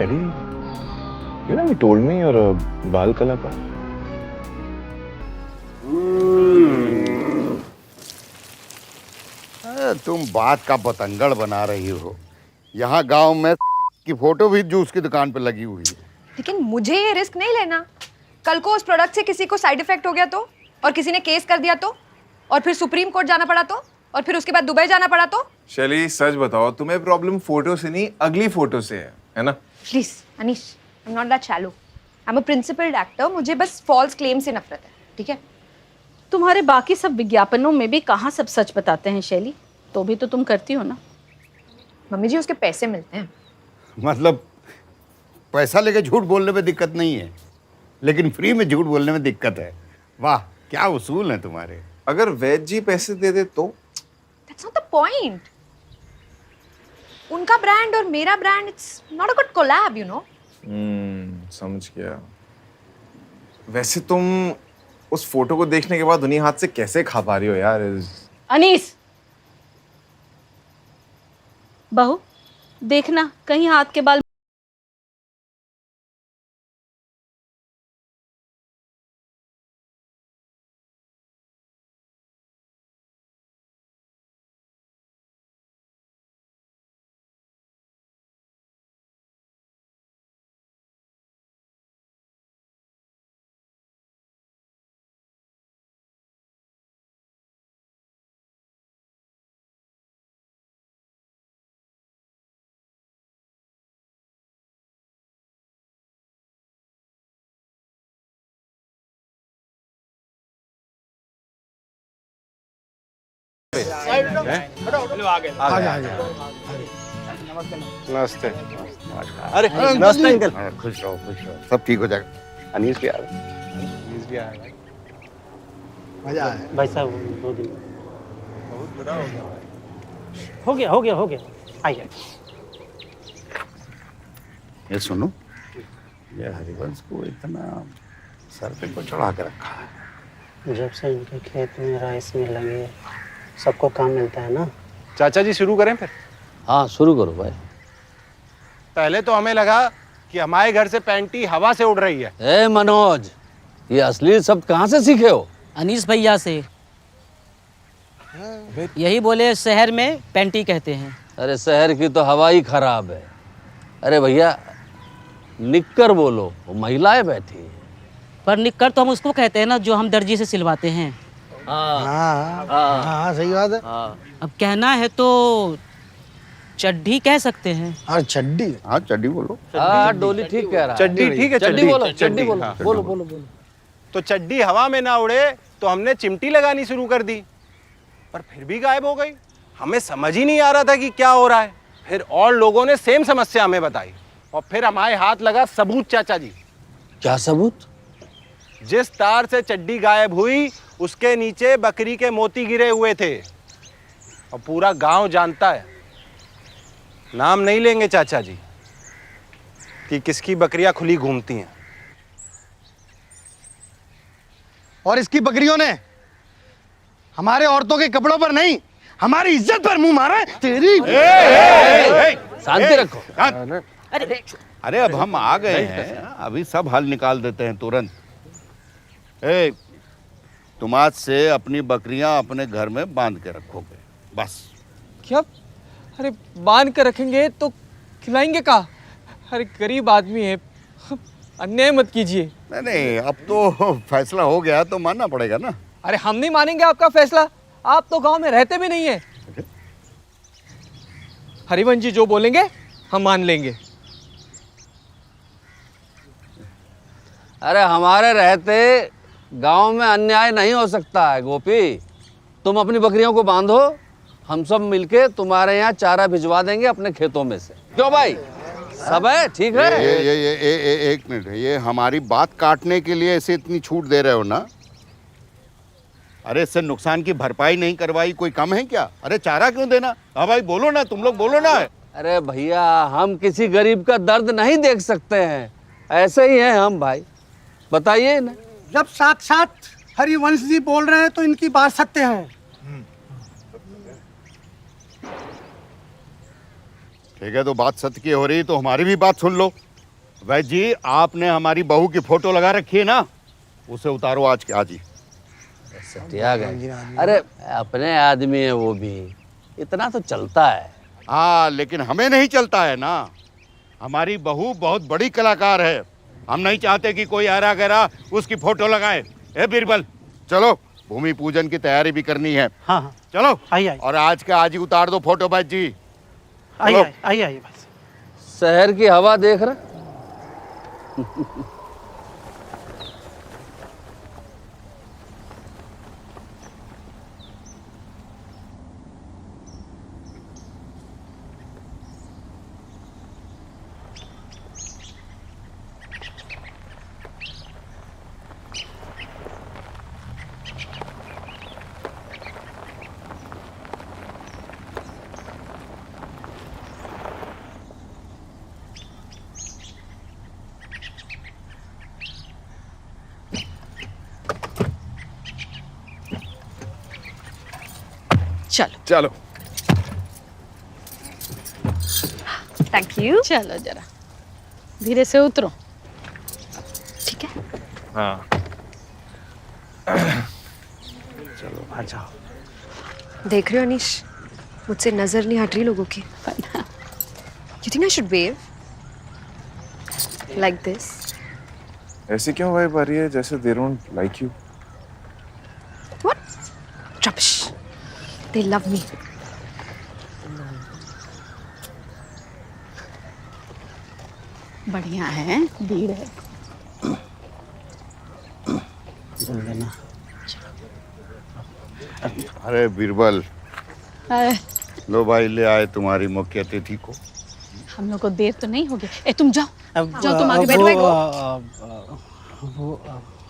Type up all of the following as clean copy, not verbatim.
Shelly, you never told me you're a बाल कलाकार. तुम बात का बतंगड़ बना रही हो. यहाँ गांव में की फोटो भी जूस की दुकान पे लगी हुई है. लेकिन मुझे ये रिस्क नहीं लेना. कल को उस प्रोडक्ट से किसी को साइड इफेक्ट हो गया तो, और किसी ने केस कर दिया तो, और फिर सुप्रीम कोर्ट जाना पड़ा तो, और फिर उसके बाद दुबई जाना पड़ा तो. शैली, सच बताओ, तुम्हें प्रॉब्लम फोटो से नहीं अगली फोटो से है ना? Please Anish, I am not that shallow. I am a principled actor. मुझे बस फॉल्स क्लेम से नफरत है, ठीक है? तुम्हारे बाकी सब विज्ञापनों में भी कहाँ सब सच बताते हैं शैली? तो भी तो तुम करती हो ना. मम्मी जी, उसके पैसे मिलते हैं. मतलब पैसा लेके झूठ बोलने में दिक्कत नहीं है, लेकिन फ्री में झूठ बोलने में दिक्कत है. वाह, क्या उसूल हैं तुम्हारे. अगर वैद जी पैसे दे दे तो? That's not the point. उनका ब्रांड और मेरा brand, it's not a good collab, you know. समझ गया. वैसे तुम उस फोटो को देखने के बाद उन्हीं हाथ से कैसे खा पा रही हो यार? अनीस, बहू देखना कहीं हाथ के बाल. नमस्ते. अरे नमस्ते अंकल. खुश रहो, खुश रहो, सब ठीक हो जाएगा. अनीस भी आ रहा है. अनीस भी आया भाई. मजा आया भाई साहब 2 दिन बहुत बुरा हो गया भाई. हो गया आइए. ये सुनो, ये हरिवंश को इतना सर पे को चढ़ा के रखा है. जब से इनके खेत में राइस मिल लगे, सबको काम मिलता है ना. चाचा जी शुरू करें फिर. हाँ शुरू करो भाई. पहले तो हमें लगा कि हमारे घर से पैंटी हवा से उड़ रही है. ए मनोज, ये असली शब्द कहाँ से सीखे हो? अनीस भैया से. यही बोले शहर में पैंटी कहते हैं. अरे शहर की तो हवा ही खराब है. अरे भैया निक्कर बोलो, वो महिलाएं बैठी हैं. पर निक्कर तो हम उसको कहते हैं ना जो हम दर्जी से सिलवाते हैं. हाँ सही बात है. अब कहना है तो चड्ढी कह सकते हैं. हाँ चड्डी. हाँ चड्डी बोलो. हाँ डोली ठीक कह रहा है. चड्डी ठीक है. चड्डी बोलो, चड्डी चड्डी, बोलो. हाँ, बोलो बोलो बोलो. तो चड्डी हवा में ना उड़े तो हमने चिमटी लगानी शुरू कर दी, पर फिर भी गायब हो गई. हमें समझ ही नहीं आ रहा था कि क्या हो रहा है. फिर और लोगों ने सेम समस्या हमें बताई, और फिर हमारे हाथ लगा सबूत. चाचा जी, क्या सबूत? जिस तार से चड्डी गायब हुई उसके नीचे बकरी के मोती गिरे हुए थे, और पूरा गांव जानता है. नाम नहीं लेंगे चाचा जी कि किसकी बकरियां खुली घूमती हैं. और इसकी बकरियों ने हमारे औरतों के कपड़ों पर नहीं, हमारी इज्जत पर मुंह मारा है. तेरी शांति रखो. अरे अब हम आ गए हैं, अभी सब हल निकाल देते हैं तुरंत. तुम आज से अपनी बकरियां अपने घर में बांध के रखोगे, बस. क्या? अरे बांध कर रखेंगे तो खिलाएंगे का? अरे गरीब आदमी है, अन्याय मत कीजिए. नहीं, अब तो फैसला हो गया तो मानना पड़ेगा ना. अरे हम नहीं मानेंगे आपका फैसला. आप तो गांव में रहते भी नहीं है. हरिवंश जी जो बोलेंगे हम मान लेंगे. अरे हमारे रहते गांव में अन्याय नहीं हो सकता है गोपी. तुम अपनी बकरियों को बांधो, हम सब मिलके तुम्हारे यहाँ चारा भिजवा देंगे अपने खेतों में से. क्यों भाई, सब है ठीक है? ये एक मिनट, ये हमारी बात काटने के लिए ऐसे इतनी छूट दे रहे हो ना? अरे इससे नुकसान की भरपाई नहीं करवाई कोई कम है क्या? अरे चारा क्यों देना? हाँ भाई बोलो ना, तुम लोग बोलो ना. अरे भैया हम किसी गरीब का दर्द नहीं देख सकते हैं, ऐसे ही हैं हम भाई. बताइए ना. जब साक्षात हरिवंश जी बोल रहे हैं तो इनकी बात सत्य है. ठीक है, तो बात सत्य की हो रही तो हमारी भी बात सुन लो. वैद्य जी, आपने हमारी बहू की फोटो लगा रखी है ना, उसे उतारो आज के आज ही। सटिया गए। अरे अपने आदमी है वो भी, इतना तो चलता है। हाँ, लेकिन हमें नहीं चलता है ना। हमारी बहू बहुत बड़ी कलाकार है, हम नहीं चाहते कि कोई आरा गहरा उसकी फोटो लगाए। ए बीरबल, चलो भूमि पूजन की तैयारी भी करनी है। हाँ हाँ, चलो आइए और आज के आज ही उतार दो फोटो वैद्य जी। आइए आइए आइए बस। शहर की हवा देख रहा। चलो चलो थैंक यू। चलो जरा धीरे से उतरो। ठीक है। हाँ चलो आ जाओ। देख रहे हो अनीश, मुझसे नजर नहीं हट रही लोगों की। You think I should wave like this? ऐसे क्यों वाइब आ रही है जैसे they don't like you? What rubbish, they love me. बढ़िया है, भीड़ है। बोल देना। अरे बीरबल, अरे, लो भाई ले आए तुम्हारी मुख्य अतिथि को। हम लोग को देर तो नहीं होगी। ए तुम जाओ, अब जाओ तुम आगे वो, बैठो।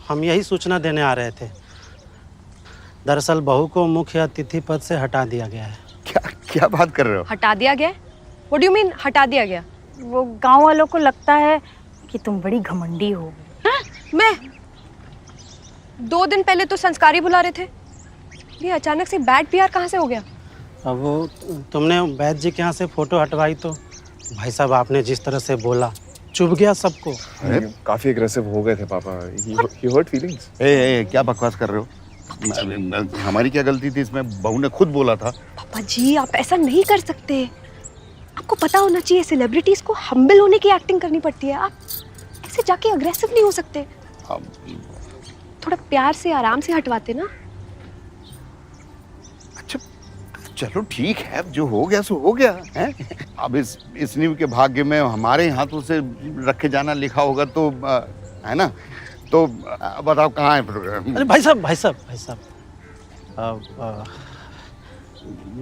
हम यही सूचना देने आ रहे थे। दरअसल बहू को मुख्य अतिथि पद से हटा दिया गया है। क्या क्या बात कर रहे हो? हटा दिया गया? व्हाट डू यू मीन हटा दिया गया? वो गांव वालों को लगता है कि तुम बड़ी घमंडी हो। मैं 2 दिन पहले तो संस्कारी बुला रहे थे, ये अचानक से बैड पीआर कहाँ से हो गया? अब वो तुमने वैद्य जी के यहाँ से फोटो हटवाई तो भाई साहब आपने जिस तरह से बोला चुभ गया सबको। काफी एग्रेसिव हो गए थे पापा। he hurt feelings। ए, क्या बकवास कर रहे हो? हमारी क्या गलती थी इसमें? बहू ने खुद बोला था। पापा जी आप ऐसा नहीं कर सकते, आपको पता होना चाहिए सेलिब्रिटीज को हम्बल होने की एक्टिंग करनी पड़ती है। आप ऐसे जाके अग्रेसिव नहीं हो सकते। थोड़ा प्यार से आराम से हटवाते ना। अच्छा चलो ठीक है, जो हो गया सो हो गया है। अब इस नींव के भाग्य में हमारे हाथों से रखे जाना लिखा होगा तो है ना। तो बताओ कहाँ है प्रोग्राम? अरे भाई साहब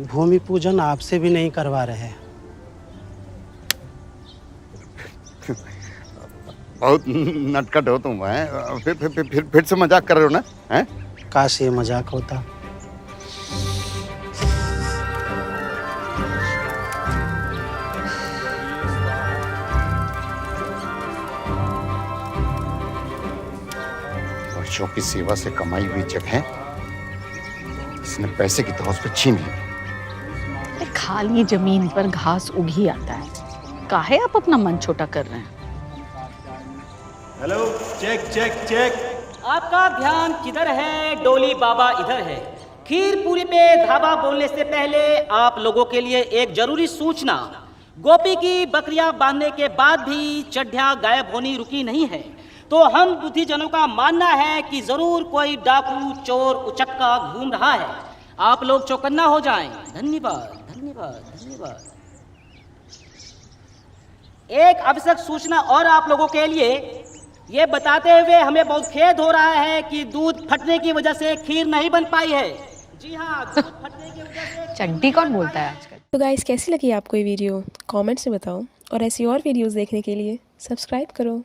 भूमि पूजन आपसे भी नहीं करवा रहे हैं। बहुत नटखट हो तुम हैं। फिर से मजाक कर रहे हो ना? हैं? काश ये मजाक होता। वर्षों की सेवा से कमाई हुई जगह इसने पैसे की तौर पर छीन ली। खाली जमीन पर घास उग ही आता है। काहे आप अपना मन छोटा कर रहे हैं? Hello, check check check. आपका ध्यान किधर है? डोली बाबा इधर है। खीर पूरी पे धाबा बोलने से पहले आप लोगों के लिए एक जरूरी सूचना। गोपी की बकरियां बांधने के बाद भी चड्ढियां गायब होनी रुकी नहीं है, तो हम बुद्धिजनों का मानना है कि जरूर कोई डाकू चोर उचक्का घूम रहा है। आप लोग चौकन्ना हो जाएं। धन्यवाद धन्यवाद धन्यवाद। एक आवश्यक सूचना और आप लोगों के लिए, ये बताते हुए हमें बहुत खेद हो रहा है कि दूध फटने की वजह से खीर नहीं बन पाई है। जी हाँ, दूध फटने की वजह से। चड्डी कौन बोलता है आजकल? तो गाइस कैसी लगी आपको ये वीडियो? कमेंट्स में बताओ और ऐसी और वीडियोस देखने के लिए सब्सक्राइब करो।